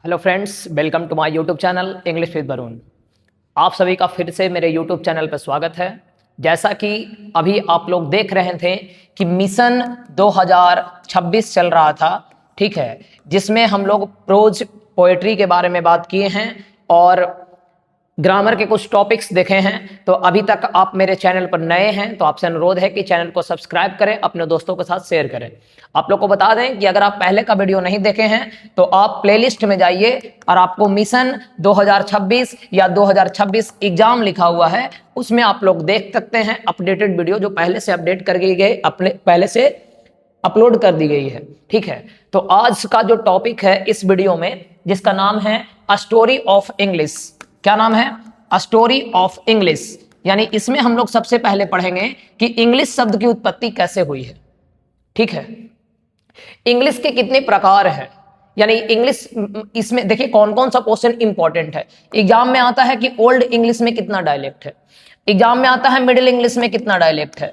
Hello friends, welcome to my YouTube channel English with Varun. आप सभी का फिर से मेरे यूट्यूब चैनल पर स्वागत है। जैसा कि अभी आप लोग देख रहे थे कि मिशन 2026 चल रहा था, ठीक है, जिसमें हम लोग प्रोज पोएट्री के बारे में बात किए हैं और ग्रामर के कुछ टॉपिक्स देखे हैं। तो अभी तक आप मेरे चैनल पर नए हैं तो आपसे अनुरोध है कि चैनल को सब्सक्राइब करें, अपने दोस्तों के साथ शेयर करें। आप लोग को बता दें कि अगर आप पहले का वीडियो नहीं देखे हैं तो आप प्लेलिस्ट में जाइए और आपको मिशन 2026 या 2026 एग्जाम लिखा हुआ है, उसमें आप लोग देख सकते हैं अपडेटेड वीडियो जो पहले से अपडेट कर गई अपने पहले से अपलोड कर दी गई है। ठीक है, तो आज का जो टॉपिक है इस वीडियो में, जिसका नाम है अ स्टोरी ऑफ इंग्लिश। क्या नाम है? A story of English. यानी इसमें हम लोग सबसे पहले पढ़ेंगे कि इंग्लिश शब्द की उत्पत्ति कैसे हुई है। ठीक है, इंग्लिश के कितने प्रकार हैं, यानी इंग्लिश, इसमें देखिए कौन कौन सा क्वेश्चन इंपॉर्टेंट है। एग्जाम में आता है कि ओल्ड इंग्लिश में कितना डायलेक्ट है, एग्जाम में आता है मिडिल इंग्लिश में कितना डायलेक्ट है,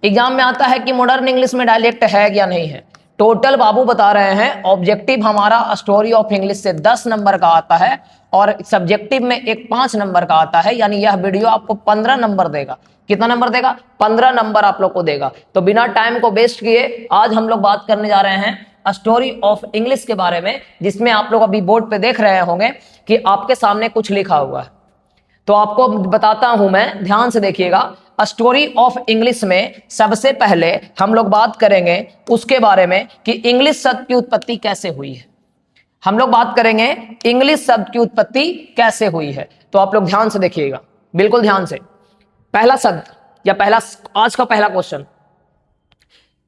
एग्जाम में आता है कि मॉडर्न इंग्लिश में डायलेक्ट है या नहीं है। टोटल बाबू बता रहे हैं, ऑब्जेक्टिव हमारा स्टोरी ऑफ इंग्लिश से 10 नंबर का आता है और सब्जेक्टिव में एक 5 नंबर का आता है। यानी यह वीडियो आपको 15 नंबर देगा। कितना नंबर देगा? 15 नंबर आप लोग को देगा। तो बिना टाइम को वेस्ट किए आज हम लोग बात करने जा रहे हैं अ स्टोरी ऑफ इंग्लिश के बारे में, जिसमें आप लोग अभी बोर्ड पे देख रहे होंगे कि आपके सामने कुछ लिखा हुआ है। तो आपको बताता हूं मैं, ध्यान से देखिएगा। अ स्टोरी ऑफ इंग्लिश में सबसे पहले हम लोग बात करेंगे उसके बारे में कि इंग्लिश शब्द की उत्पत्ति कैसे हुई है। हम लोग बात करेंगे इंग्लिश शब्द की उत्पत्ति कैसे हुई है। तो आप लोग ध्यान से देखिएगा, बिल्कुल ध्यान से। पहला शब्द या पहला आज का पहला क्वेश्चन,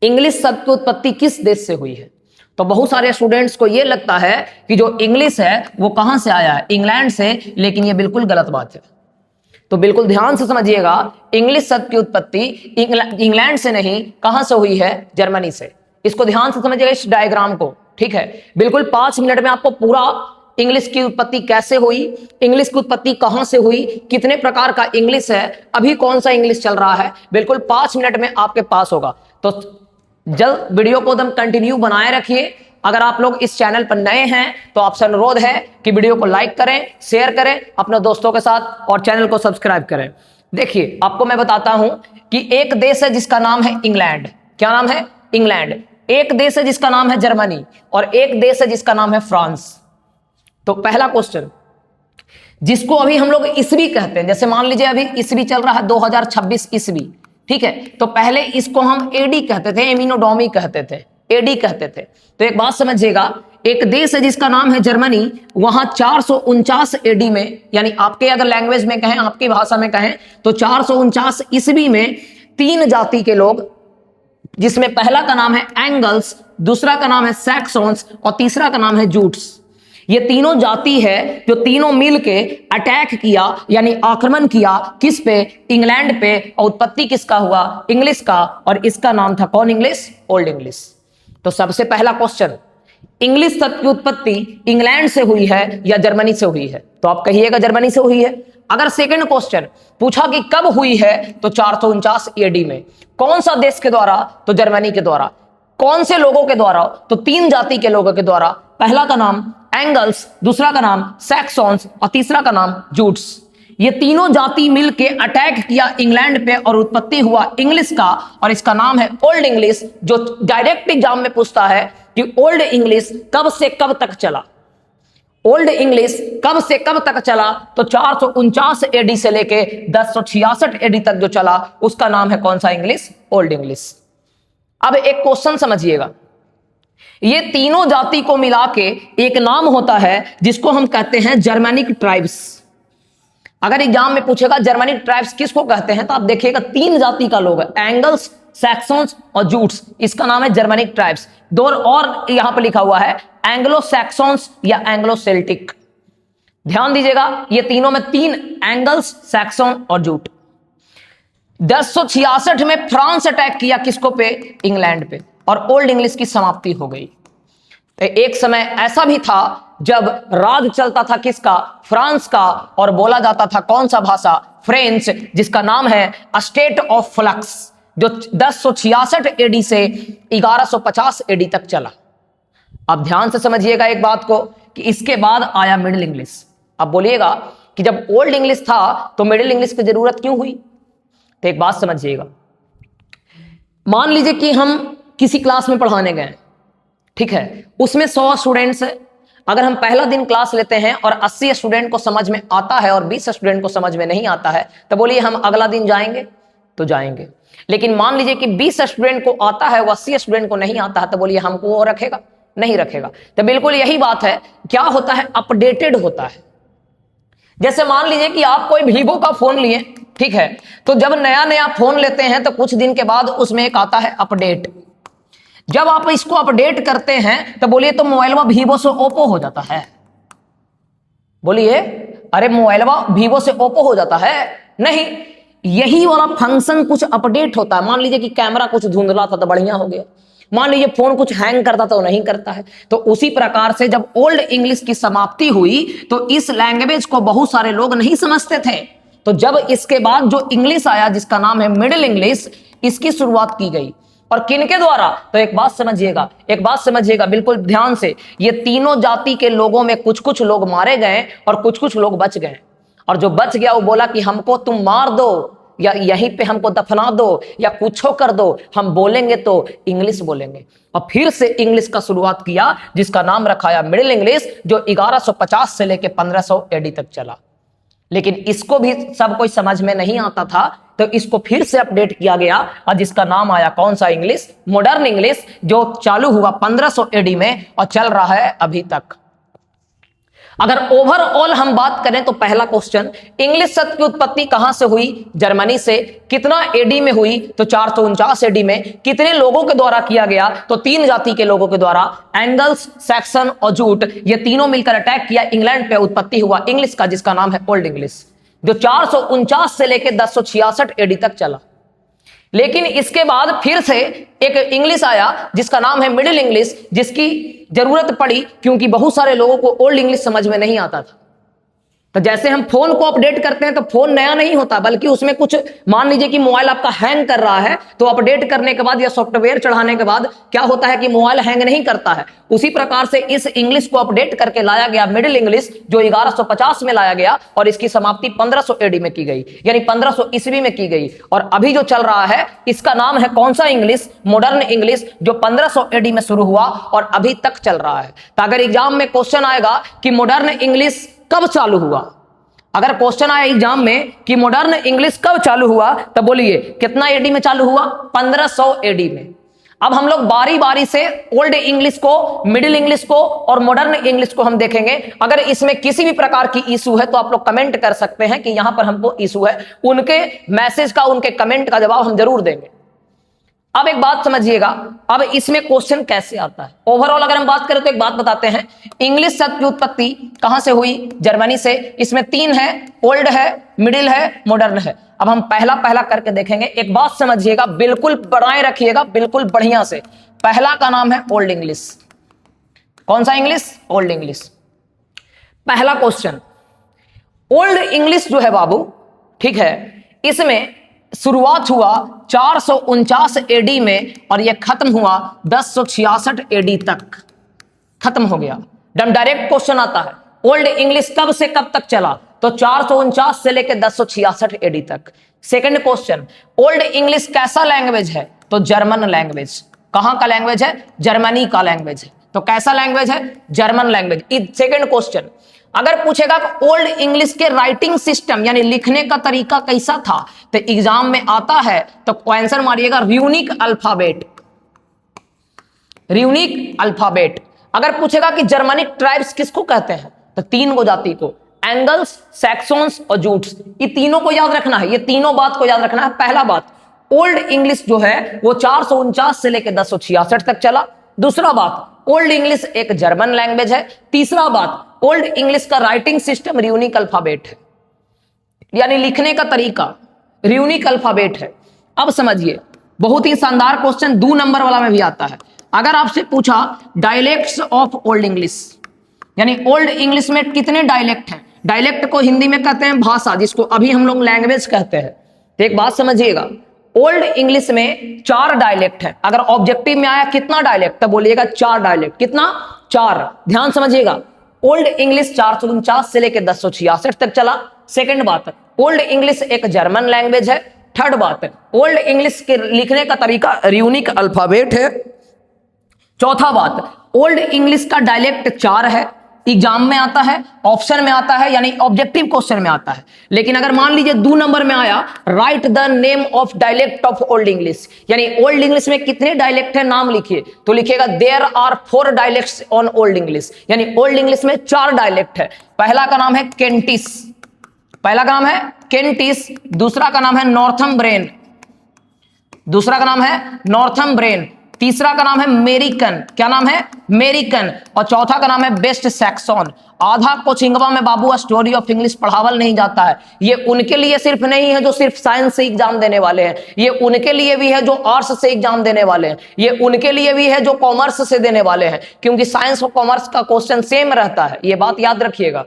इंग्लिश शब्द की उत्पत्ति किस देश से हुई है? तो बहुत सारे स्टूडेंट्स को यह लगता है कि जो इंग्लिश है वो कहां से आया है? इंग्लैंड से, लेकिन यह बिल्कुल गलत बात है। तो बिल्कुल ध्यान से समझिएगा, इंग्लिश शब्द की उत्पत्ति इंग्लैंड से नहीं, कहां से हुई है? जर्मनी से। इसको ध्यान से समझिएगा, इस डायग्राम को। ठीक है, बिल्कुल 5 मिनट में आपको पूरा इंग्लिश की उत्पत्ति कैसे हुई, इंग्लिश की उत्पत्ति कहां से हुई, कितने प्रकार का इंग्लिश है, अभी कौन सा इंग्लिश चल रहा है, बिल्कुल 5 मिनट में आपके पास होगा। तो जल्द वीडियो को एकदम कंटिन्यू बनाए रखिए। अगर आप लोग इस चैनल पर नए हैं तो आपसे अनुरोध है कि वीडियो को लाइक करें, शेयर करें अपने दोस्तों के साथ और चैनल को सब्सक्राइब करें। देखिए, आपको मैं बताता हूं कि एक देश है जिसका नाम है इंग्लैंड। क्या नाम है? इंग्लैंड। एक देश है जिसका नाम है जर्मनी और एक देश है जिसका नाम है फ्रांस। तो पहला क्वेश्चन, जिसको अभी हम लोग ईस्वी कहते हैं, जैसे मान लीजिए अभी ईस्वी चल रहा है 2026 ईस्वी, ठीक है, तो पहले इसको हम एडी कहते थे, एमिनोडोमी कहते थे, एडी कहते थे। तो एक बात समझिएगा, एक देश है जिसका नाम है जर्मनी, वहां 449 एडी में, यानी आपके अगर लैंग्वेज में कहें, आपकी भाषा में कहें तो 449 ईस्वी में 3 जाति के लोग, जिसमें पहला का नाम है एंगल्स, दूसरा का नाम है सैक्सोन्स और तीसरा का नाम है जूट्स। ये तीनों जाति है जो तीनों मिलके अटैक किया, यानी आक्रमण किया किस पे? इंग्लैंड पे। और उत्पत्ति किसका हुआ? इंग्लिश का। और इसका नाम था कौन? English, old English. तो सबसे पहला क्वेश्चन, इंग्लिश शब्द की उत्पत्ति इंग्लैंड से हुई है या जर्मनी से हुई है? तो आप कहिएगा जर्मनी से हुई है। अगर सेकंड क्वेश्चन पूछा कि कब हुई है, तो 449 एडी में। कौन सा देश के द्वारा? तो जर्मनी के द्वारा। कौन से लोगों के द्वारा? तो 3 जाति के लोगों के द्वारा। पहला का नाम एंगल्स, दूसरा का नाम सैक्सोन्स और तीसरा का नाम जूट्स। ये तीनों जाति मिलके अटैक किया इंग्लैंड पे और उत्पत्ति हुआ इंग्लिश का, और इसका नाम है ओल्ड इंग्लिश। जो डायरेक्ट एग्जाम में पूछता है कि ओल्ड इंग्लिश कब से कब तक चला, ओल्ड इंग्लिश कब से कब तक चला, तो 449 एडी से लेके 1066 एडी तक जो चला उसका नाम है कौन सा? English, old English. अब एक क्वेश्चन समझिएगा, ये तीनों जाति को मिला के एक नाम होता है जिसको हम कहते हैं जर्मनिक ट्राइब्स। अगर एग्जाम में पूछेगा जर्मनिक ट्राइब्स किसको कहते हैं, तो आप देखिएगा 3 जाति का लोग है, एंगल्स, सैक्सोन्स और जूट्स। इसका नाम है जर्मनिक ट्राइब्स। दो और यहां पर लिखा हुआ है एंग्लो सैक्सोन्स या एंग्लो सेल्टिक। ध्यान दीजिएगा, ये तीनों में 3, एंगल्स, सैक्सोन और जूट। 1066 में फ्रांस अटैक किया किसको पे? इंग्लैंड पे, और ओल्ड इंग्लिश की समाप्ति हो गई। एक समय ऐसा भी था जब राज चलता था किसका? फ्रांस का, और बोला जाता था कौन सा भाषा? फ्रेंच, जिसका नाम है स्टेट ऑफ फ्लक्स, जो 1066 एडी से 1150 एडी तक चला। अब ध्यान से समझिएगा एक बात को कि इसके बाद आया मिडिल इंग्लिश। अब बोलिएगा कि जब ओल्ड इंग्लिश था तो मिडिल इंग्लिश की जरूरत क्यों हुई? तो एक बात समझिएगा, मान लीजिए कि हम किसी क्लास में पढ़ाने गए, ठीक है, उसमें 100 स्टूडेंट्स है। अगर हम पहला दिन क्लास लेते हैं और 80 स्टूडेंट को समझ में आता है और 20 स्टूडेंट को समझ में नहीं आता है, तो बोलिए हम अगला दिन जाएंगे? तो जाएंगे। लेकिन मान लीजिए कि 20 स्टूडेंट को आता है, वो 80 स्टूडेंट को नहीं आता है, तो बोलिए हमको वो रखेगा? नहीं रखेगा। तो बिल्कुल यही बात है, क्या होता है, अपडेटेड होता है। जैसे मान लीजिए कि आप कोई वीवो का फोन लिए, ठीक है, तो जब नया नया फोन लेते हैं तो कुछ दिन के बाद उसमें एक आता है अपडेट। जब आप इसको अपडेट करते हैं तो बोलिए तो मोबाइलवा वीवो से ओप्पो हो जाता है? बोलिए, अरे मोबाइलवा वीवो से ओप्पो हो जाता है? नहीं, यही वाला फंक्शन कुछ अपडेट होता है। मान लीजिए कि कैमरा कुछ धुंधला था तो बढ़िया हो गया, मान लीजिए फोन कुछ हैंग करता तो नहीं करता है। तो उसी प्रकार से जब ओल्ड इंग्लिश की समाप्ति हुई तो इस लैंग्वेज को बहुत सारे लोग नहीं समझते थे। तो जब इसके बाद जो इंग्लिश आया जिसका नाम है मिडिल इंग्लिश, इसकी शुरुआत की गई। और किनके द्वारा? तो एक बात समझिएगा बिल्कुल ध्यान से, ये तीनों जाति के लोगों में कुछ कुछ लोग मारे गए और कुछ कुछ लोग बच गए। और जो बच गया वो बोला कि हमको तुम मार दो या यहीं पे हमको दफना दो या कुछ कर दो, हम बोलेंगे तो इंग्लिश बोलेंगे। और फिर से इंग्लिश का शुरुआत किया जिसका नाम रखाया मिडिल इंग्लिश, जो 1150 से लेकर 1500 एडी तक चला। लेकिन इसको भी सब कोई समझ में नहीं आता था, तो इसको फिर से अपडेट किया गया और जिसका नाम आया कौन सा इंग्लिश? मॉडर्न इंग्लिश, जो चालू हुआ 1500 एडी में और चल रहा है अभी तक। अगर ओवरऑल हम बात करें तो पहला क्वेश्चन, इंग्लिश शब्द की उत्पत्ति कहां से हुई? जर्मनी से। कितना एडी में हुई? तो 449 एडी में। कितने लोगों के द्वारा किया गया? तो 3 जाति के लोगों के द्वारा, एंगल्स, सैक्सन और जूट, ये तीनों मिलकर अटैक किया। इंग्लैंड पे उत्पत्ति हुआ इंग्लिश का जिसका नाम है ओल्ड इंग्लिश, जो 449 से लेकर 1066 एडी तक चला। लेकिन इसके बाद फिर से एक इंग्लिश आया जिसका नाम है मिडिल इंग्लिश, जिसकी जरूरत पड़ी क्योंकि बहुत सारे लोगों को ओल्ड इंग्लिश समझ में नहीं आता था। तो जैसे हम फोन को अपडेट करते हैं तो फोन नया नहीं होता, बल्कि उसमें कुछ, मान लीजिए कि मोबाइल आपका हैंग कर रहा है तो अपडेट करने के बाद या सॉफ्टवेयर चढ़ाने के बाद क्या होता है कि मोबाइल हैंग नहीं करता है। उसी प्रकार से इस इंग्लिश को अपडेट करके लाया गया मिडिल इंग्लिश, जो 1150 में लाया गया और इसकी समाप्ति 1500 एडी में की गई, यानी 1500 ईस्वी में की गई। और अभी जो चल रहा है इसका नाम है कौन सा इंग्लिश? मॉडर्न इंग्लिश, जो 1500 एडी में शुरू हुआ और अभी तक चल रहा है। तो अगर एग्जाम में क्वेश्चन आएगा कि मॉडर्न इंग्लिश कब चालू हुआ, अगर क्वेश्चन आया एग्जाम में कि मॉडर्न इंग्लिश कब चालू हुआ, तब बोलिए कितना एडी में चालू हुआ? 1500 एडी में। अब हम लोग बारी बारी से ओल्ड इंग्लिश को, मिडिल इंग्लिश को और मॉडर्न इंग्लिश को हम देखेंगे। अगर इसमें किसी भी प्रकार की इशू है तो आप लोग कमेंट कर सकते हैं कि यहां पर हमको इशू है, उनके मैसेज का, उनके कमेंट का जवाब हम जरूर देंगे। अब एक बात समझिएगा, अब इसमें क्वेश्चन कैसे आता है। ओवरऑल अगर हम बात करें तो एक बात बताते हैं, इंग्लिश शब्द की उत्पत्ति कहां से हुई? जर्मनी से। इसमें 3 है, ओल्ड है, मिडिल है, मॉडर्न है। अब हम पहला पहला करके देखेंगे। एक बात समझिएगा, बिल्कुल बनाए रखिएगा बिल्कुल बढ़िया से। पहला का नाम है ओल्ड इंग्लिश। कौन सा इंग्लिश? Old English. पहला क्वेश्चन, ओल्ड इंग्लिश जो है बाबू, ठीक है, इसमें शुरुआत हुआ 449 एडी में और यह खत्म हुआ 1066 एडी तक, खत्म हो गया। डायरेक्ट क्वेश्चन आता है, ओल्ड इंग्लिश कब से कब तक चला? तो 449 से लेकर 1066 एडी तक। सेकंड क्वेश्चन, ओल्ड इंग्लिश कैसा लैंग्वेज है? तो जर्मन लैंग्वेज। कहां का लैंग्वेज है? जर्मनी का लैंग्वेज है। तो कैसा लैंग्वेज है? German language. सेकंड क्वेश्चन, अगर पूछेगा ओल्ड इंग्लिश के राइटिंग सिस्टम यानी लिखने का तरीका कैसा था, तो एग्जाम में आता है तो आंसर मारिएगा र्यूनिक अल्फाबेट। र्यूनिक अल्फाबेट। अगर पूछेगा कि जर्मनिक ट्राइब्स किसको कहते हैं, तो 3 गो जाति को, एंगल्स, सैक्सोन्स और जूट्स। ये तीनों को याद रखना है, ये तीनों बात को याद रखना है। पहला बात, ओल्ड इंग्लिश जो है वो 449 से लेकर 1066 तक चला। दूसरा बात, ओल्ड इंग्लिश एक जर्मन लैंग्वेज है। तीसरा बात, ओल्ड इंग्लिश का राइटिंग सिस्टम र्यूनिक अल्फाबेट है, यानी लिखने का तरीका र्यूनिक अल्फाबेट है। अब समझिए, बहुत ही शानदार क्वेश्चन 2 नंबर वाला में भी आता है। अगर आपसे पूछा डायलेक्ट्स ऑफ ओल्ड इंग्लिश, यानी ओल्ड इंग्लिश में कितने डायलेक्ट हैं? डायलेक्ट को हिंदी में कहते हैं भाषा, जिसको अभी हम लोग लैंग्वेज कहते हैं। तो एक बात समझिएगा, ओल्ड इंग्लिश में 4 डायलेक्ट है। अगर ऑब्जेक्टिव में आया कितना डायलेक्ट, तो बोलिएगा 4 डायलेक्ट। कितना? 4। ध्यान समझिएगा, ओल्ड इंग्लिश 449 से लेकर 1066 तक चला। सेकंड बात, ओल्ड इंग्लिश एक जर्मन लैंग्वेज है। थर्ड बात, ओल्ड इंग्लिश के लिखने का तरीका र्यूनिक अल्फाबेट है। चौथा बात, ओल्ड इंग्लिश का डायलेक्ट 4 है, एग्जाम में आता है, ऑप्शन में आता है, यानी ऑब्जेक्टिव क्वेश्चन में आता है। लेकिन अगर मान लीजिए 2 नंबर में आया, write the name of dialect of old English, यानी ओल्ड इंग्लिश में कितने डायलेक्ट है नाम लिखिए, तो लिखेगा there are 4 dialects on old English, यानी ओल्ड इंग्लिश में 4 डायलेक्ट है। पहला का नाम है केंटिस, पहला का नाम है केंटिस, दूसरा का नाम है नॉर्थम्ब्रेन, दूसरा का नाम है नॉर्थम्ब्रेन, तीसरा का नाम है मेरिकन, क्या नाम है मेरिकन, और चौथा का नाम है वेस्ट सैक्सन। आधा कोचिंगवा में बाबू स्टोरी ऑफ इंग्लिश पढ़ावल नहीं जाता है। ये उनके लिए सिर्फ नहीं है जो सिर्फ साइंस से एग्जाम देने वाले हैं, ये उनके लिए भी है जो आर्ट्स से एग्जाम देने वाले हैं, ये उनके लिए भी है जो कॉमर्स से देने वाले हैं, क्योंकि साइंस और कॉमर्स का क्वेश्चन सेम रहता है, ये बात याद रखिएगा।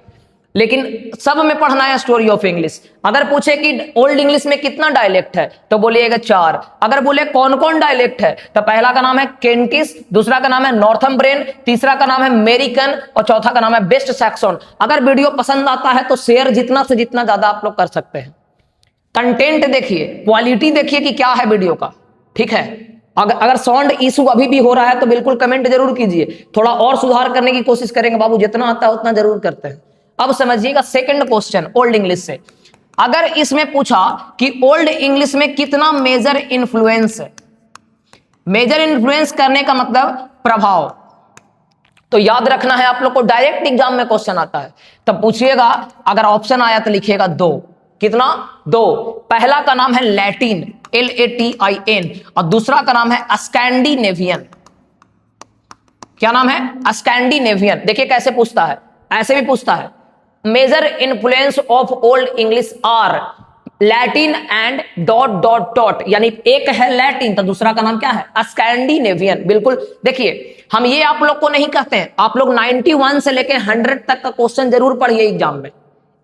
लेकिन सब में पढ़ना है स्टोरी ऑफ इंग्लिश। अगर पूछे कि ओल्ड इंग्लिश में कितना डायलेक्ट है तो बोलिएगा 4। अगर बोले कौन कौन डायलेक्ट है तो पहला का नाम है केंटिस, दूसरा का नाम है नॉर्थम्ब्रेन, तीसरा का नाम है मेरिकन और चौथा का नाम है वेस्ट सैक्सन। अगर वीडियो पसंद आता है तो शेयर जितना से जितना ज्यादा आप लोग कर सकते हैं। कंटेंट देखिए, क्वालिटी देखिए कि क्या है वीडियो का, ठीक है। अगर साउंड इशू अभी भी हो रहा है तो बिल्कुल कमेंट जरूर कीजिए, थोड़ा और सुधार करने की कोशिश करेंगे बाबू, जितना आता है उतना जरूर करते हैं। अब समझिएगा सेकंड क्वेश्चन ओल्ड इंग्लिश से। अगर इसमें पूछा कि ओल्ड इंग्लिश में कितना मेजर इन्फ्लुएंस है, मेजर इन्फ्लुएंस करने का मतलब प्रभाव, तो याद रखना है आप लोग को, डायरेक्ट एग्जाम में क्वेश्चन आता है तब पूछिएगा। अगर ऑप्शन आया तो लिखिएगा 2, कितना 2। पहला का नाम है लैटिन LATIN और दूसरा का नाम है स्कैंडिनेवियन, क्या नाम है स्कैंडिनेवियन। देखिए कैसे पूछता है, ऐसे भी पूछता है major influence of old English are Latin and dot dot dot, यानी एक है लैटिन तो दूसरा का नाम क्या है स्कैंडिनेवियन। बिल्कुल देखिए, हम ये आप लोग को नहीं कहते हैं, आप लोग 91 से लेकर 100 तक का क्वेश्चन जरूर पढ़िए एग्जाम में,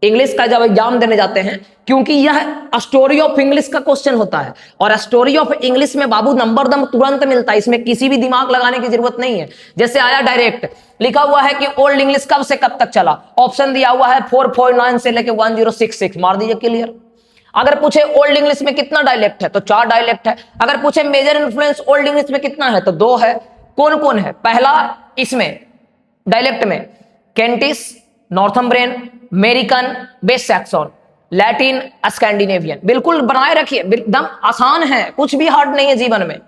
इंग्लिश का जब एग्जाम देने जाते हैं, क्योंकि यह स्टोरी ऑफ इंग्लिश का क्वेश्चन होता है और स्टोरी ऑफ इंग्लिश में बाबू नंबर दम तुरंत मिलता है, इसमें किसी भी दिमाग लगाने की जरूरत नहीं है। जैसे आया डायरेक्ट, लिखा हुआ है कि ओल्ड इंग्लिश कब से कब तक चला, ऑप्शन दिया हुआ है 449 से लेकर 1066, मार दीजिए क्लियर। अगर पूछे ओल्ड इंग्लिश में कितना डायलेक्ट है तो 4 डायलेक्ट है। अगर पूछे मेजर इन्फ्लुएंस ओल्ड इंग्लिश में कितना है तो 2 है। कौन कौन है, पहला इसमें डायलेक्ट में केंटिस, नॉर्थम्ब्रेन, मेरिकन, वेस्ट सैक्सन, लैटिन, स्कैंडिनेवियन। बिल्कुल बनाए रखिए, एकदम आसान है, कुछ भी हार्ड नहीं है जीवन में।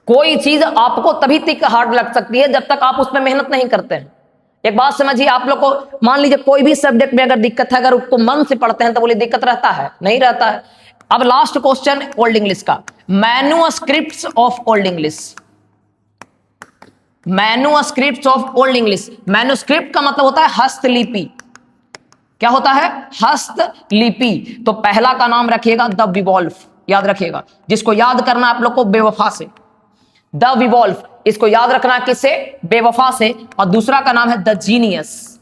कोई चीज आपको तभी तक हार्ड लग सकती है जब तक आप उसमें मेहनत नहीं करते हैं। एक बात समझिए, आप लोग को मान लीजिए कोई भी सब्जेक्ट में अगर दिक्कत है, अगर उसको मन से पढ़ते हैं तो बोले दिक्कत रहता है, नहीं रहता है। अब लास्ट क्वेश्चन ओल्ड इंग्लिश का, manuscripts of old English, manuscripts of old English. Manuscript का मतलब होता है हस्तलिपि, क्या होता है हस्तलिपि। तो पहला का नाम रखिएगा द विवोल्फ, याद रखिएगा, जिसको याद करना आप लोग को बेवफा से, द विवोल्फ, इसको याद रखना किससे, बेवफा से। और दूसरा का नाम है द जीनियस,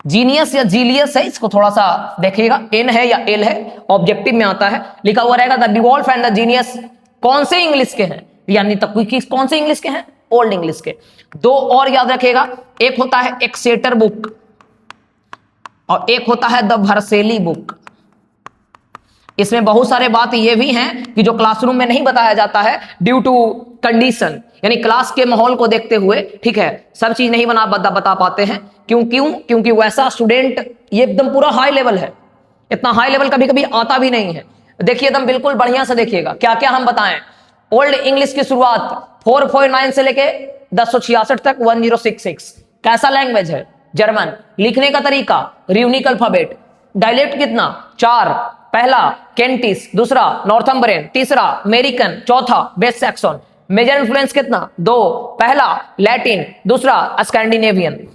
जीनियस या जीलियस है, इसको थोड़ा सा देखिएगा, एन है या एल है, ऑब्जेक्टिव में आता है, लिखा हुआ रहेगा द विवोल्फ एंड द जीनियस। कौन से इंग्लिश के हैं, यानी तक कौन से इंग्लिश के हैं, ओल्ड इंग्लिश के। 2 और याद रखिएगा, एक होता है एक्सेटर बुक और एक होता है द वर्सेली बुक। इसमें बहुत सारे बात ये भी हैं कि जो क्लासरूम में नहीं बताया जाता है ड्यू टू कंडीशन, यानी क्लास के माहौल को देखते हुए, ठीक है, सब चीज नहीं बता पाते हैं। क्योंकि वैसा स्टूडेंट ये एकदम पूरा हाई लेवल है, इतना हाई लेवल कभी कभी आता भी नहीं है। देखिए एकदम बिल्कुल बढ़िया से देखिएगा क्या क्या हम बताएं। ओल्ड इंग्लिश की शुरुआत 449 से लेके 1066 तक 1066। कैसा लैंग्वेज है, जर्मन। लिखने का तरीका र्यूनिक अल्फाबेट। डायलेक्ट कितना, 4। पहला केंटिस, दूसरा नॉर्थम्ब्रेन, तीसरा मेरिकन, चौथा वेस्ट सैक्सन। मेजर इन्फ्लुएंस कितना, 2। पहला लैटिन, दूसरा स्कैंडिनेवियन।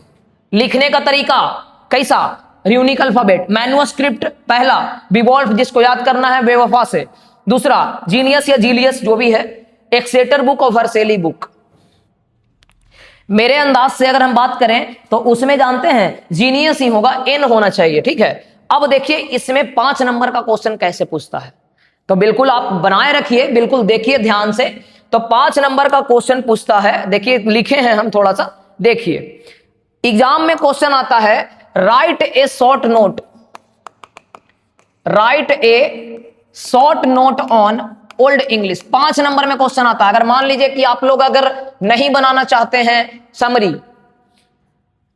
लिखने का तरीका कैसा, र्यूनिक अल्फाबेट। मैन्युस्क्रिप्ट पहला, विवोल्फ जिसको याद करना है बेवफा से, दूसरा जीनियस या जीलियस जो भी है, एक्सेटर बुक और वर्सेली बुक। मेरे अंदाज से अगर हम बात करें तो उसमें जानते हैं जीनियस ही होगा, एन होना चाहिए, ठीक है। अब देखिए इसमें 5 नंबर का क्वेश्चन कैसे पूछता है, तो बिल्कुल आप बनाए रखिए, बिल्कुल देखिए ध्यान से। तो 5 नंबर का क्वेश्चन पूछता है, देखिए लिखे हैं हम, थोड़ा सा देखिए एग्जाम में क्वेश्चन आता है right A short note, right A short note on old English. 5 number में क्वेश्चन आता है। अगर मान लीजिए कि आप लोग अगर नहीं बनाना चाहते हैं समरी,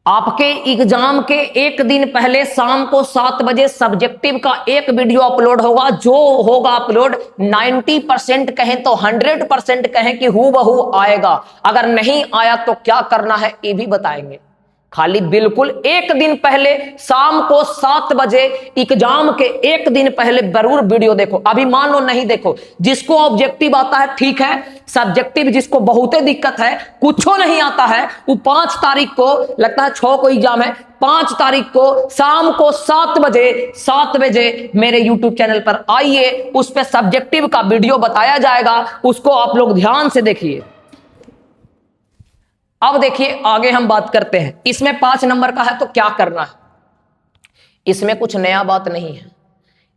आपके एग्जाम के एक दिन पहले शाम को 7 बजे सब्जेक्टिव का एक वीडियो अपलोड होगा, जो होगा अपलोड 90% कहें तो 100% कहें कि हूबहू आएगा। अगर नहीं आया तो क्या करना है ये भी बताएंगे। खाली बिल्कुल एक दिन पहले शाम को 7 बजे एग्जाम के एक दिन पहले जरूर वीडियो देखो। अभी मान लो नहीं देखो, जिसको ऑब्जेक्टिव आता है ठीक है, सब्जेक्टिव जिसको बहुत दिक्कत है, कुछ नहीं आता है, वो 5 तारीख को, लगता है 6 को एग्जाम है, 5 तारीख को शाम को 7 बजे मेरे YouTube चैनल पर आइए, उस पर सब्जेक्टिव का वीडियो बताया जाएगा, उसको आप लोग ध्यान से देखिए। अब देखिए आगे हम बात करते हैं। इसमें 5 नंबर का है तो क्या करना है। इसमें कुछ नया बात नहीं है,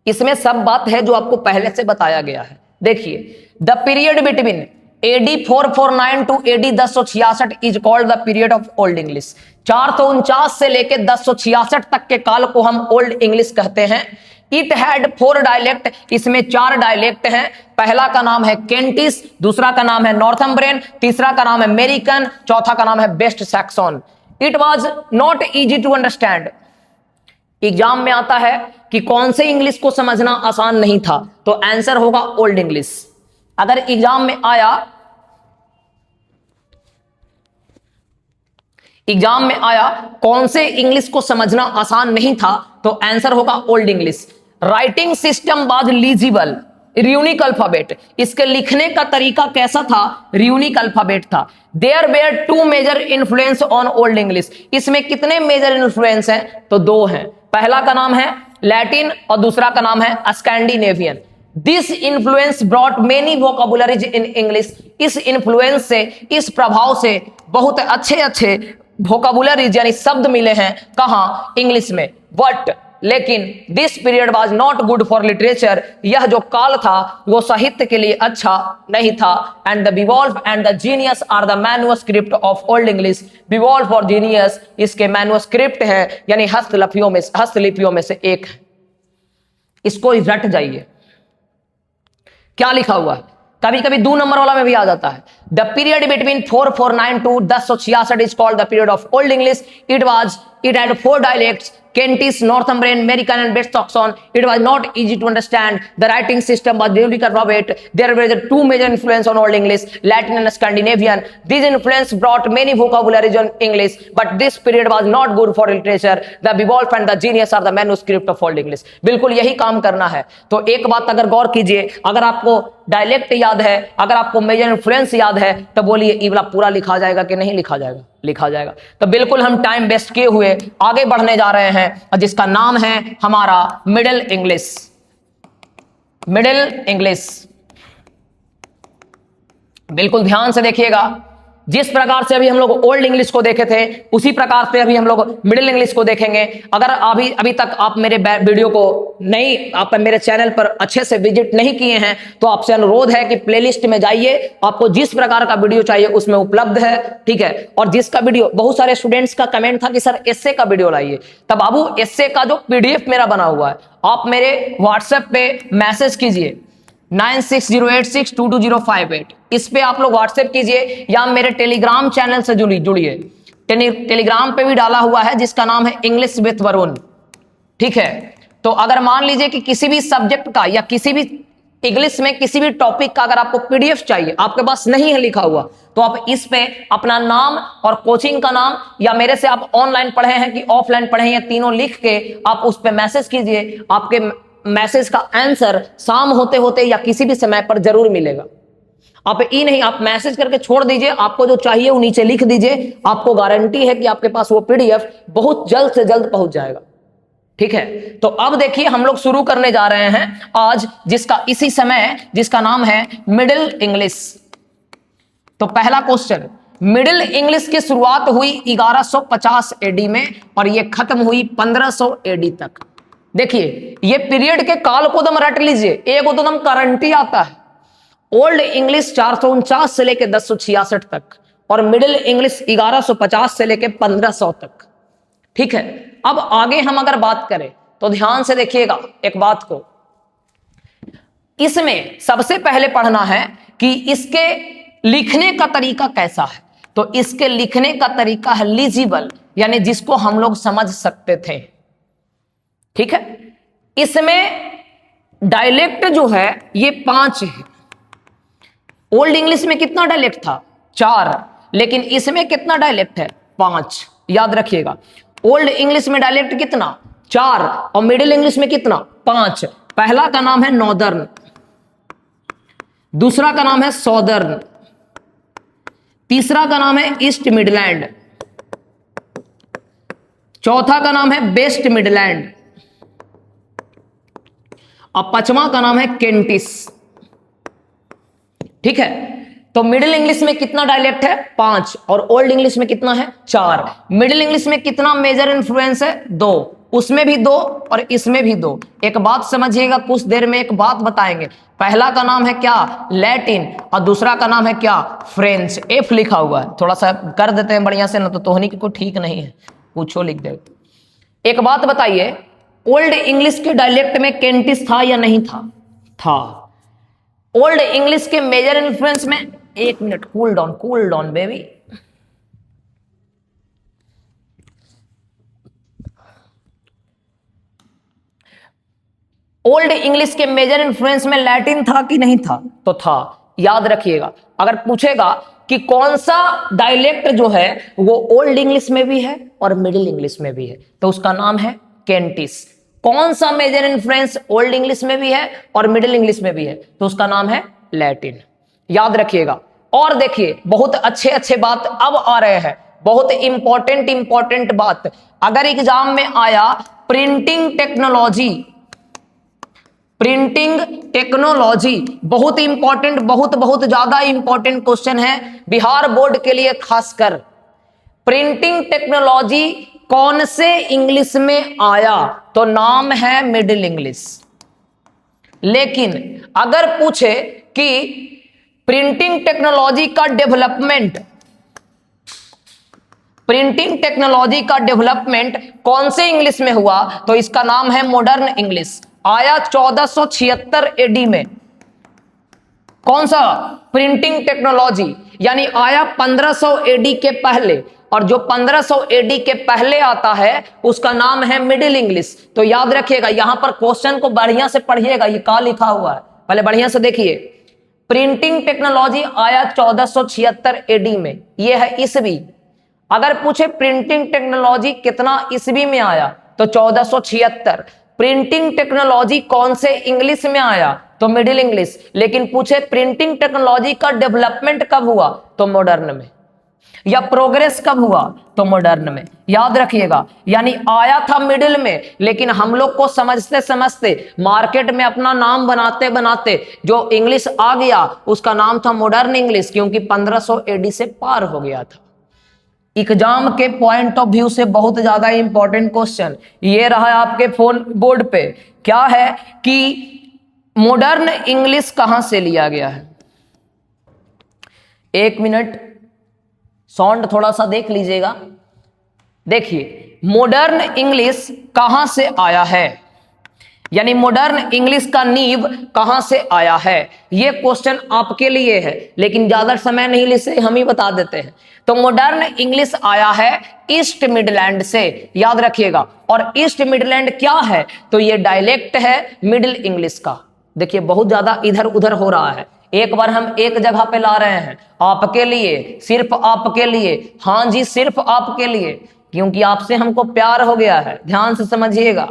इसमें सब बात है जो आपको पहले से बताया गया है। देखिए the period between AD 449 to AD 1066 is called the period of old English. 449 से लेके 1066 तक के काल को हम ओल्ड इंग्लिश कहते हैं। इट हैड 4 डायलेक्ट, इसमें 4 डायलेक्ट हैं। पहला का नाम है केंटिस, दूसरा का नाम है नॉर्थम्ब्रेन, तीसरा का नाम है अमेरिकन, चौथा का नाम है West Saxon. It was not easy to understand. Exam में आता है कि कौन से इंग्लिश को समझना आसान नहीं था, तो आंसर होगा ओल्ड इंग्लिश। अगर एग्जाम में आया कौन से इंग्लिश को समझना आसान नहीं था, तो आंसर होगा old English. Writing system was legible, runic alphabet, इसके लिखने का तरीका कैसा था, र्यूनिक अल्फाबेट था। There were 2 major influence on old English, इसमें कितने मेजर इन्फ्लुएंस हैं, तो 2 हैं। पहला का नाम है लैटिन और दूसरा का नाम है Scandinavian. This influence brought many vocabularies in English, इस इन्फ्लुएंस से, इस प्रभाव से बहुत अच्छे वोकैबुलरीज यानी शब्द मिले हैं, कहां, इंग्लिश में। बट लेकिन this period was not good for literature, यह जो काल था वो साहित्य के लिए अच्छा नहीं था। And the Beowulf and the genius are the manuscript of old English. Beowulf और जीनियस इसके मैन्युस्क्रिप्ट है, यानी हस्तलिपियों में से एक है। इसको रट जाइए क्या लिखा हुआ है। कभी कभी 2 नंबर वाला में भी आ जाता है। The period between 449 to 1066 is called the period of old English. It had 4 dialects, Kentish, Northumbrian, American and West Saxon. It was not easy to understand. The writing system was really alphabet. There were 2 major influence on Old English, Latin and Scandinavian. This influence brought many vocabularies on English, but this period was not good for literature. The Beowulf and the Genius are the manuscript of Old English. बिल्कुल यही काम करना है। तो एक बात अगर गौर कीजिए, अगर आपको डायलेक्ट याद है, अगर आपको मेजर इन्फ्लुएंस याद है, तो बोलिए ये वाला पूरा लिखा जाएगा कि नहीं लिखा जाएगा, लिखा जाएगा। तो बिल्कुल हम टाइम वेस्ट किए हुए आगे बढ़ने जा रहे हैं, जिसका नाम है हमारा मिडिल इंग्लिश। मिडिल इंग्लिश बिल्कुल ध्यान से देखिएगा। जिस प्रकार से अभी हम लोग ओल्ड इंग्लिश को देखे थे, उसी प्रकार से अभी हम लोग मिडिल इंग्लिश को देखेंगे। अगर अभी तक आप मेरे वीडियो को आप मेरे चैनल पर अच्छे से विजिट नहीं किए हैं, तो आपसे अनुरोध है कि प्लेलिस्ट में जाइए, आपको जिस प्रकार का वीडियो चाहिए उसमें उपलब्ध है, ठीक है। और जिसका वीडियो, बहुत सारे स्टूडेंट्स का कमेंट था कि सर एस्से का वीडियो लाइए, तब बाबू एस्से का जो PDF मेरा बना हुआ है, आप मेरे व्हाट्सएप पे मैसेज कीजिए 9608622058, इस पे आप लोग व्हाट्सएप कीजिए, या मेरे टेलीग्राम चैनल से जुड़िए। टेलीग्राम पे भी डाला हुआ है जिसका नाम है इंग्लिश विथ वरुण, ठीक है। तो अगर मान लीजिए कि किसी भी सब्जेक्ट का या किसी भी इंग्लिश में किसी भी टॉपिक का अगर आपको PDF चाहिए, आपके पास नहीं है लिखा हुआ, तो आप इस पे अपना नाम और कोचिंग का नाम, या मेरे से आप ऑनलाइन पढ़े हैं कि ऑफलाइन पढ़े हैं, तीनों लिख के आप उस पे मैसेज कीजिए। आपके मैसेज का आंसर शाम होते होते या किसी भी समय पर जरूर मिलेगा। आप ये नहीं, आप मैसेज करके छोड़ दीजिए, आपको जो चाहिए वो नीचे लिख दीजिए, आपको गारंटी है कि आपके पास वो PDF बहुत जल्द से जल्द पहुंच जाएगा, ठीक है। तो अब देखिए हम लोग शुरू करने जा रहे हैं आज इसी समय जिसका नाम है मिडिल इंग्लिश। तो पहला क्वेश्चन, मिडिल इंग्लिश की शुरुआत हुई 1150 AD में और ये खत्म हुई 1500 AD तक। देखिए ये पीरियड के काल को दम रट लीजिए, एक दम गारंटी आता है। ओल्ड इंग्लिश 449 से लेकर 1066 तक, और मिडिल इंग्लिश 1150 से लेके 1500 तक। ठीक है, अब आगे हम अगर बात करें तो ध्यान से देखिएगा एक बात को, इसमें सबसे पहले पढ़ना है कि इसके लिखने का तरीका कैसा है। तो इसके लिखने का तरीका है लीजिबल, यानी जिसको हम लोग समझ सकते थे। ठीक है, इसमें डायलेक्ट जो है ये 5 है। ओल्ड इंग्लिश में कितना डायलेक्ट था? 4, लेकिन इसमें कितना डायलेक्ट है? 5। याद रखिएगा, ओल्ड इंग्लिश में डायलेक्ट कितना? 4, और मिडिल इंग्लिश में कितना? 5। पहला का नाम है नॉर्दर्न, दूसरा का नाम है सॉदर्न, तीसरा का नाम है ईस्ट मिडलैंड, चौथा का नाम है वेस्ट मिडलैंड, और पांचवा का नाम है केंटिस। ठीक है, तो मिडिल इंग्लिश में कितना डायलेक्ट है? 5, और ओल्ड इंग्लिश में कितना है? 4। मिडिल इंग्लिश में कितना मेजर इन्फ्लुएंस है? 2, उसमें भी 2 और इसमें भी 2। एक बात समझिएगा, कुछ देर में एक बात बताएंगे। पहला का नाम है क्या? लैटिन, और दूसरा का नाम है क्या? फ्रेंच। एफ लिखा हुआ है, थोड़ा सा कर देते हैं बढ़िया से, ना तो तोहनी की कोई ठीक नहीं है, पूछो लिख दे। एक बात बताइए, ओल्ड इंग्लिश के डायलेक्ट में केंटिस था या नहीं था? था। ओल्ड इंग्लिश के मेजर इन्फ्लुएंस में, एक minute, cool down baby. Old English के मेजर इन्फ्लुएंस में लैटिन था कि नहीं था? तो था। याद रखिएगा, अगर पूछेगा कि कौन सा डायलेक्ट जो है वो ओल्ड इंग्लिश में भी है और मिडिल इंग्लिश में भी है, तो उसका नाम है केंटिस। कौन सा मेजर इन्फ्लुएंस ओल्ड इंग्लिश में भी है और मिडिल इंग्लिश में भी है, तो उसका नाम है लैटिन। याद रखिएगा। और देखिए, बहुत अच्छे अच्छे बात अब आ रहे हैं, बहुत इंपॉर्टेंट बात। अगर एग्जाम में आया प्रिंटिंग टेक्नोलॉजी, बहुत इंपॉर्टेंट, बहुत ज्यादा इंपॉर्टेंट क्वेश्चन है बिहार बोर्ड के लिए खासकर। प्रिंटिंग टेक्नोलॉजी कौन से इंग्लिश में आया? तो नाम है मिडिल इंग्लिश। लेकिन अगर पूछे कि प्रिंटिंग टेक्नोलॉजी का डेवलपमेंट कौन से इंग्लिश में हुआ, तो इसका नाम है मॉडर्न इंग्लिश। आया 1476 एडी में। कौन सा? प्रिंटिंग टेक्नोलॉजी, यानी आया 1500 एडी के पहले, और जो 1500 एडी के पहले आता है उसका नाम है मिडिल इंग्लिश। तो याद रखिएगा, यहां पर क्वेश्चन को बढ़िया से पढ़िएगा, ये क्या लिखा हुआ है पहले बढ़िया से देखिए। प्रिंटिंग टेक्नोलॉजी आया 1476 एडी में, यह है ईस्वी। अगर पूछे प्रिंटिंग टेक्नोलॉजी कितना ईस्वी में आया, तो 1476। प्रिंटिंग टेक्नोलॉजी कौन से इंग्लिश में आया, तो मिडिल इंग्लिश। लेकिन पूछे प्रिंटिंग टेक्नोलॉजी का डेवलपमेंट कब हुआ, तो मॉडर्न में। या प्रोग्रेस कब हुआ, तो मॉडर्न में। याद रखिएगा, यानी आया था मिडिल में, लेकिन हम लोग को समझते समझते मार्केट में अपना नाम बनाते बनाते जो इंग्लिश आ गया उसका नाम था मॉडर्न इंग्लिश, क्योंकि 1500 एडी से पार हो गया था। एग्जाम के पॉइंट ऑफ व्यू से बहुत ज्यादा इंपॉर्टेंट क्वेश्चन ये रहा है आपके फोन बोर्ड पे। क्या है कि मॉडर्न इंग्लिश कहां से लिया गया है? एक मिनट, साउंड थोड़ा सा देख लीजिएगा। देखिए, मॉडर्न इंग्लिश कहां से आया है, यानी मॉडर्न इंग्लिश का नींव कहां से आया है, यह क्वेश्चन आपके लिए है, लेकिन ज्यादा समय नहीं ले, हम ही बता देते हैं। तो मॉडर्न इंग्लिश आया है ईस्ट मिडलैंड से, याद रखिएगा। और ईस्ट मिडलैंड क्या है, तो ये डायलेक्ट है मिडिल इंग्लिश का। देखिए, बहुत ज्यादा इधर उधर हो रहा है, एक बार हम एक जगह पे ला रहे हैं आपके लिए, सिर्फ आपके लिए। हाँ जी, सिर्फ आपके लिए, क्योंकि आपसे हमको प्यार हो गया है। ध्यान से समझिएगा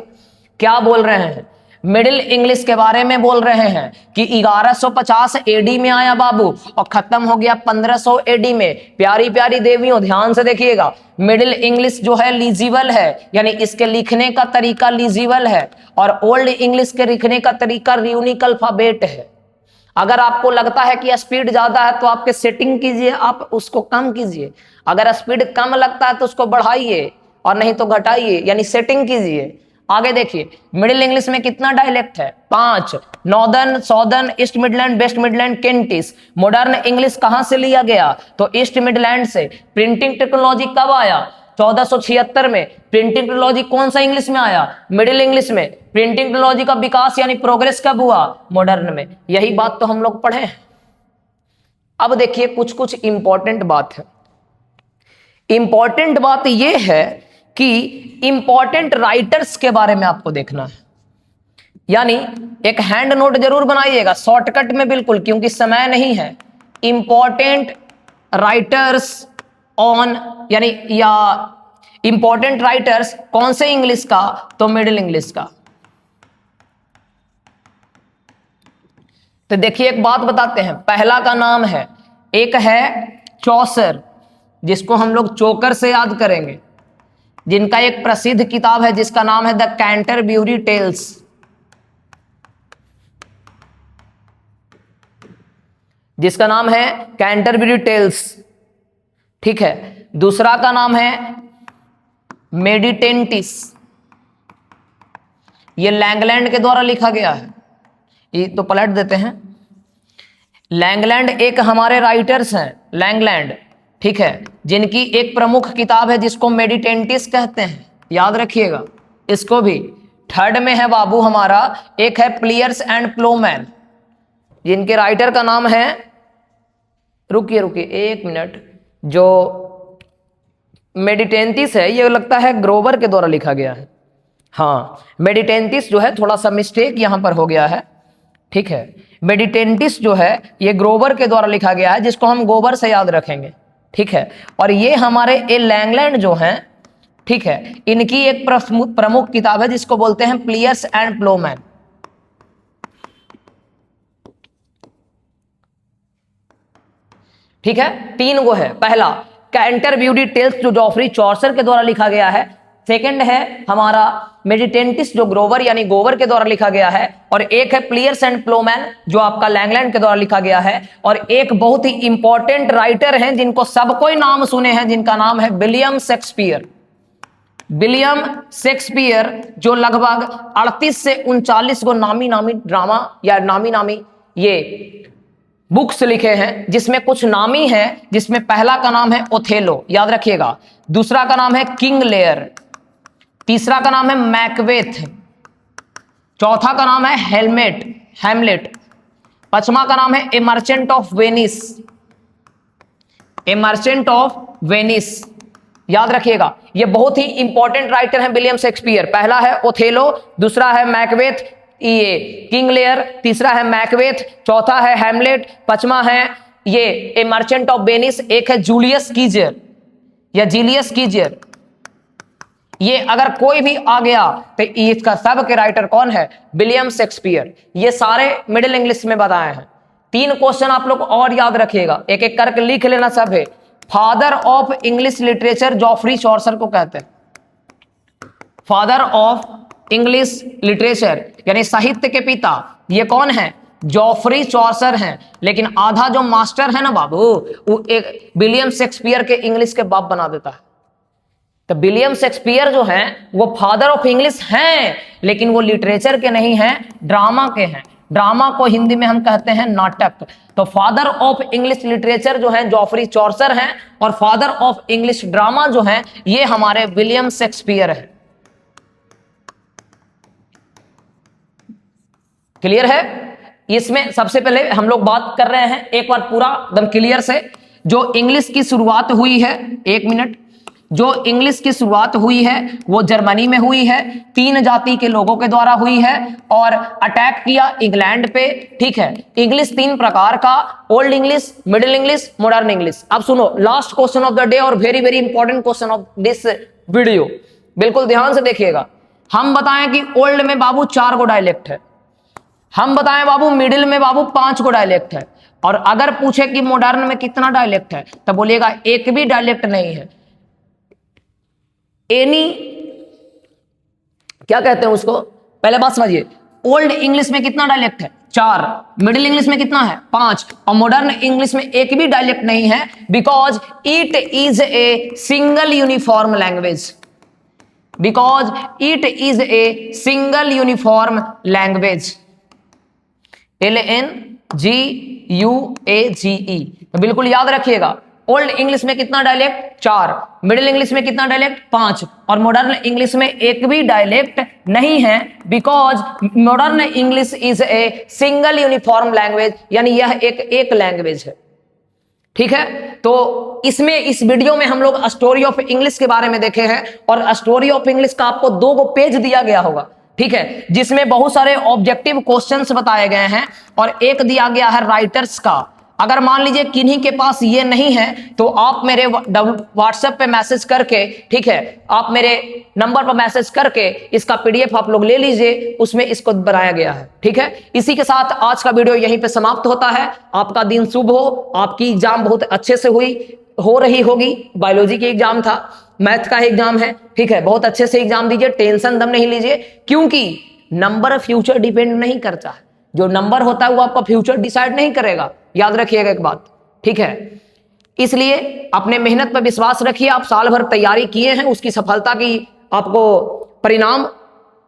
क्या बोल रहे हैं। मिडिल इंग्लिश के बारे में बोल रहे हैं कि 1150 एडी में आया बाबू और खत्म हो गया 1500 एडी में। प्यारी प्यारी देवियों, ध्यान से देखिएगा, मिडिल इंग्लिश जो है लीजिबल है, यानी इसके लिखने का तरीका लीजिबल है, और ओल्ड इंग्लिश के लिखने का तरीका यूनिक अल्फाबेट है। अगर आपको लगता है कि स्पीड ज्यादा है तो आपके सेटिंग कीजिए, आप उसको कम कीजिए। अगर स्पीड कम लगता है तो उसको बढ़ाइए, और नहीं तो घटाइए, यानी सेटिंग कीजिए। आगे देखिए, मिडिल इंग्लिश में कितना डायलेक्ट है? 5। Northern, southern, east midland, west midland, Kentish. Modern English कहां से लिया गया? तो ईस्ट मिडलैंड से। प्रिंटिंग टेक्नोलॉजी कब आया? 1476 में। प्रिंटिंग टेक्नोलॉजी कौन सा इंग्लिश में आया? मिडिल इंग्लिश में। प्रिंटिंग टेक्नोलॉजी का विकास यानी प्रोग्रेस कब हुआ? मॉडर्न में। यही बात तो हम लोग पढ़े हैं। अब देखिए कुछ कुछ इंपॉर्टेंट बात है। इंपॉर्टेंट बात यह है कि इंपॉर्टेंट राइटर्स के बारे में आपको देखना है, यानी एक हैंड नोट जरूर बनाइएगा शॉर्टकट में, बिल्कुल, क्योंकि समय नहीं है। इंपॉर्टेंट राइटर्स ऑन, यानी या इंपॉर्टेंट राइटर्स कौन से इंग्लिश का? तो मिडिल इंग्लिश का। तो देखिए एक बात बताते हैं, पहला का नाम है, एक है चौसर, जिसको हम लोग चोकर से याद करेंगे, जिनका एक प्रसिद्ध किताब है जिसका नाम है द कैंटरबरी टेल्स। जिसका नाम है कैंटरबरी टेल्स, ठीक है। दूसरा का नाम है मेडिटेंटिस, ये लैंगलैंड के द्वारा लिखा गया है। ये तो पलट देते हैं। लैंगलैंड एक हमारे राइटर्स हैं, लैंगलैंड, ठीक है, जिनकी एक प्रमुख किताब है जिसको मेडिटेंटिस कहते हैं, याद रखिएगा इसको भी। थर्ड में है बाबू हमारा, एक है प्लियर्स एंड प्लोमैन, जिनके राइटर का नाम है, रुकिए रुकिए एक मिनट, जो मेडिटेंटिस है ये लगता है ग्रोवर के द्वारा लिखा गया है। हाँ, मेडिटेंटिस जो है, थोड़ा सा मिस्टेक यहां पर हो गया है, ठीक है। मेडिटेंटिस जो है ये ग्रोवर के द्वारा लिखा गया है, जिसको हम गोबर से याद रखेंगे, ठीक है। और ये हमारे ए लैंगलैंड जो हैं, ठीक है, इनकी एक प्रमुख किताब है जिसको बोलते हैं प्लियर्स एंड प्लोमैन। ठीक है, 3 गो है। पहला कैंटरबरी टेल्स जो जॉफरी चौसर के द्वारा लिखा गया है। सेकंड है हमारा मेडिटेंटिस जो ग्रोवर यानी गोवर के द्वारा लिखा गया है। और एक है प्लियर्स एंड प्लोमैन जो आपका लैंगलैंड के द्वारा लिखा गया है। और एक बहुत ही इंपॉर्टेंट राइटर हैं जिनको सब कोई नाम सुने हैं, जिनका नाम है विलियम शेक्सपियर। विलियम शेक्सपियर जो लगभग 38 से 39 को नामी नामी ड्रामा या नामी नामी ये बुक्स लिखे हैं, जिसमें कुछ नामी हैं, जिसमें पहला का नाम है ओथेलो, याद रखिएगा। दूसरा का नाम है किंग लेयर। तीसरा का नाम है मैकबेथ। चौथा का नाम है हैमलेट। पांचवा का नाम है ए merchant of Venice. A merchant of Venice, याद रखिएगा। ये बहुत ही इंपॉर्टेंट राइटर हैं विलियम शेक्सपियर। पहला है ओथेलो, दूसरा है मैकबेथ, ये किंग लेयर, तीसरा है मैकबेथ, चौथा है हैमलेट, पांचवा है ये ए मर्चेंट ऑफ वेनिस, एक है जूलियस कीजर या जीलियस कीजर। ये अगर कोई भी आ गया तो इसका सब के राइटर कौन है? William Shakespeare. ये सारे मिडिल इंग्लिश में बताए हैं। 3 क्वेश्चन आप लोग और याद रखिएगा, एक एक करके लिख लेना सब है। Father of English literature Geoffrey Chaucer को कहते हैं। फादर ऑफ इंग्लिश लिटरेचर यानी साहित्य के पिता, ये कौन है? जॉफरी चौसर हैं। लेकिन आधा जो मास्टर है ना बाबू, वो एक विलियम शेक्सपियर के इंग्लिश के बाप बना देता है। तो विलियम शेक्सपियर जो हैं वो फादर ऑफ इंग्लिश हैं, लेकिन वो लिटरेचर के नहीं हैं, ड्रामा के हैं। ड्रामा को हिंदी में हम कहते हैं नाटक। तो फादर ऑफ इंग्लिश लिटरेचर जो है जॉफरी चौसर हैं, और फादर ऑफ इंग्लिश ड्रामा जो है ये हमारे विलियम शेक्सपियर है। क्लियर है? इसमें सबसे पहले हम लोग बात कर रहे हैं एक बार पूरा एकदम क्लियर से, जो इंग्लिश की शुरुआत हुई है, एक मिनट, जो इंग्लिश की शुरुआत हुई है वो जर्मनी में हुई है, 3 जाति के लोगों के द्वारा हुई है और अटैक किया इंग्लैंड पे। ठीक है, इंग्लिश 3 प्रकार का, old English, middle English, modern English. अब सुनो last question of the day और very very important question of this video, बिल्कुल ध्यान से देखिएगा। हम बताएं कि ओल्ड में बाबू 4 गो डायलेक्ट है, हम बताएं बाबू मिडिल में बाबू 5 गो डायलेक्ट है, और अगर पूछे कि मॉडर्न में कितना डायलेक्ट है तो बोलिएगा एक भी डायलेक्ट नहीं है। एनी क्या कहते हैं उसको, पहले बात समझिए। ओल्ड इंग्लिश में कितना डायलेक्ट है? 4। मिडिल इंग्लिश में कितना है? 5। और मॉडर्न इंग्लिश में एक भी डायलेक्ट नहीं है, because it is a single uniform language. Because it is a single uniform language. LNGUAGE, बिल्कुल याद रखिएगा। ओल्ड इंग्लिश में कितना डायलेक्ट? 4। मिडिल इंग्लिश में कितना डायलेक्ट? 5। और मॉडर्न इंग्लिश में एक भी डायलेक्ट नहीं है, because modern English is a single uniform language, यानी यह एक लैंग्वेज है। ठीक है, तो इसमें इस वीडियो में हम लोग स्टोरी ऑफ इंग्लिश के बारे में देखे हैं, और स्टोरी ऑफ इंग्लिश का आपको 2 पेज दिया गया होगा, ठीक है, जिसमें बहुत सारे ऑब्जेक्टिव क्वेश्चंस बताए गए हैं, और एक दिया गया है राइटर्स का। अगर मान लीजिए किन्हीं के पास ये नहीं है तो आप मेरे व्हाट्सएप पे मैसेज करके, ठीक है, आप मेरे नंबर पर मैसेज करके इसका PDF आप लोग ले लीजिए, उसमें इसको बनाया गया है। ठीक है, इसी के साथ आज का वीडियो यहीं पे समाप्त होता है। आपका दिन शुभ हो, आपकी एग्जाम बहुत अच्छे से हो रही होगी। बायोलॉजी की एग्जाम था, मैथ का एग्जाम है, ठीक है, बहुत अच्छे से एग्जाम दीजिए, टेंशन दम नहीं लीजिए, क्योंकि नंबर फ्यूचर डिपेंड नहीं करता है। जो नंबर होता है वो आपका फ्यूचर डिसाइड नहीं करेगा, याद रखिएगा एक बात, ठीक है। इसलिए अपने मेहनत पर विश्वास रखिए। आप साल भर तैयारी किए हैं, उसकी सफलता की आपको परिणाम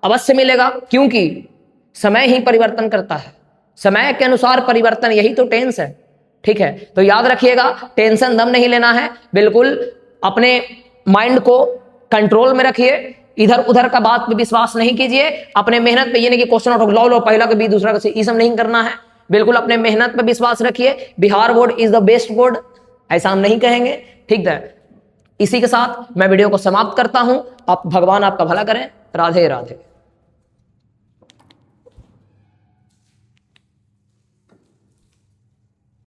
अवश्य मिलेगा, क्योंकि समय ही परिवर्तन करता है, समय के अनुसार परिवर्तन, यही तो टेंस है। ठीक है, तो याद रखिएगा, टेंशन दम नहीं लेना है, बिल्कुल अपने माइंड को कंट्रोल में रखिए, इधर उधर का बात पे विश्वास नहीं कीजिए। अपने मेहनत पे ये नहीं कि क्वेश्चन उठो लो पहला के बी दूसरा का सी, ये सब नहीं करना है। बिल्कुल अपने मेहनत पे विश्वास रखिए। Bihar board is the best board, ऐसा हम नहीं कहेंगे, ठीक है। इसी के साथ मैं वीडियो को समाप्त करता हूं। आप भगवान आपका भला करें। राधे राधे।